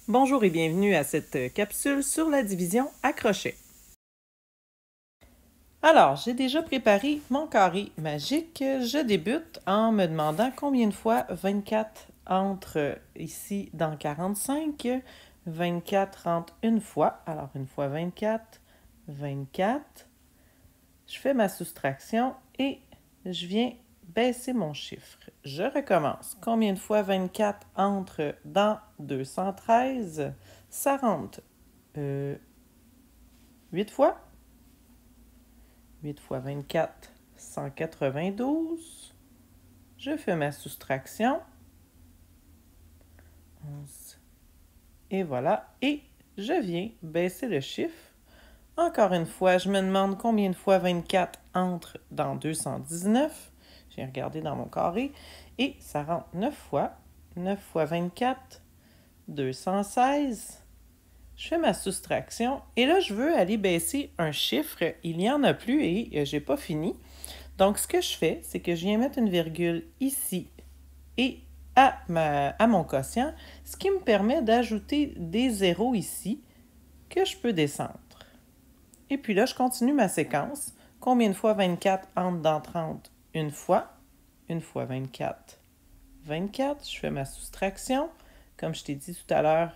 Bonjour et bienvenue à cette capsule sur la division à crochet. Alors, j'ai déjà préparé mon carré magique. Je débute en me demandant combien de fois 24 entre ici dans 45. 24 rentre une fois. Alors, une fois 24, 24. Je fais ma soustraction et je viens baisser mon chiffre. Je recommence. Combien de fois 24 entre dans 213? Ça rentre 8 fois. 8 fois 24, 192. Je fais ma soustraction. 11. Et voilà. Et je viens baisser le chiffre. Encore une fois, je me demande combien de fois 24 entre dans 219. J'ai regardé dans mon carré. Et ça rentre 9 fois. 9 fois 24, 216. Je fais ma soustraction. Et là, je veux aller baisser un chiffre. Il n'y en a plus et je n'ai pas fini. Donc, ce que je fais, c'est que je viens mettre une virgule ici et à mon quotient, ce qui me permet d'ajouter des zéros ici que je peux descendre. Et puis là, je continue ma séquence. Combien de fois 24 entre dans 30? Une fois 24, 24. Je fais ma soustraction. Comme je t'ai dit tout à l'heure,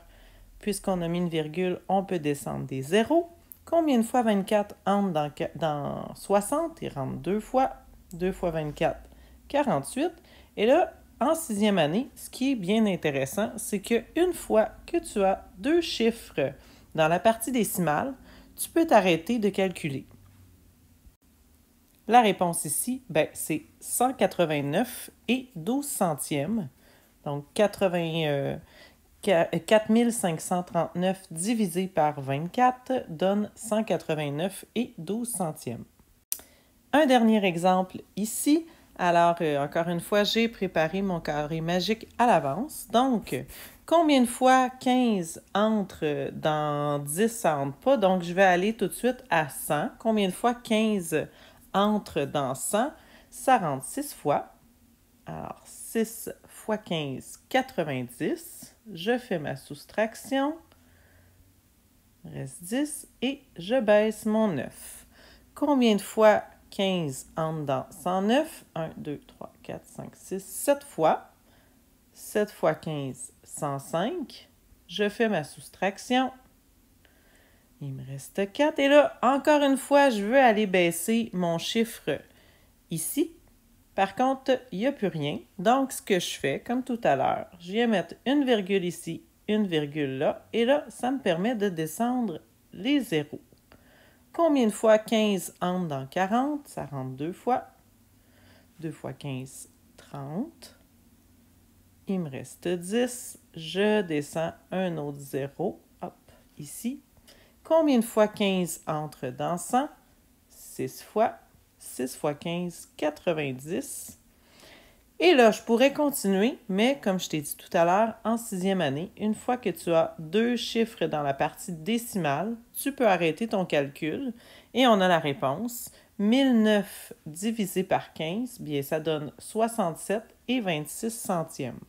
puisqu'on a mis une virgule, on peut descendre des zéros. Combien de fois 24 entre dans 60? Il rentre 2 fois. 2 fois 24, 48. Et là, en sixième année, ce qui est bien intéressant, c'est qu'une fois que tu as deux chiffres dans la partie décimale, tu peux t'arrêter de calculer. La réponse ici, c'est 189 et 12 centièmes. Donc, 4539 divisé par 24 donne 189 et 12 centièmes. Un dernier exemple ici. Alors, encore une fois, j'ai préparé mon carré magique à l'avance. Donc, combien de fois 15 entre dans 10, ça rentre pas. Donc, je vais aller tout de suite à 100. Combien de fois 15 entre dans 100? Ça rentre 6 fois. Alors, 6 fois 15, 90. Je fais ma soustraction. Il reste 10 et je baisse mon 9. Combien de fois 15 entre dans 109? 1, 2, 3, 4, 5, 6, 7 fois. 7 fois 15, 105. Je fais ma soustraction. Il me reste 4. Et là, encore une fois, je veux aller baisser mon chiffre ici. Par contre, il n'y a plus rien. Donc, ce que je fais, comme tout à l'heure, je viens mettre une virgule ici, une virgule là. Et là, ça me permet de descendre les zéros. Combien de fois 15 entre dans 40? Ça rentre 2 fois. 2 fois 15, 30. Il me reste 10. Je descends un autre zéro. Hop, ici. Combien de fois 15 entre dans 100? 6 fois. 6 fois 15, 90. Et là, je pourrais continuer, mais comme je t'ai dit tout à l'heure, en sixième année, une fois que tu as deux chiffres dans la partie décimale, tu peux arrêter ton calcul et on a la réponse. 1009 divisé par 15, bien ça donne 67 et 26 centièmes.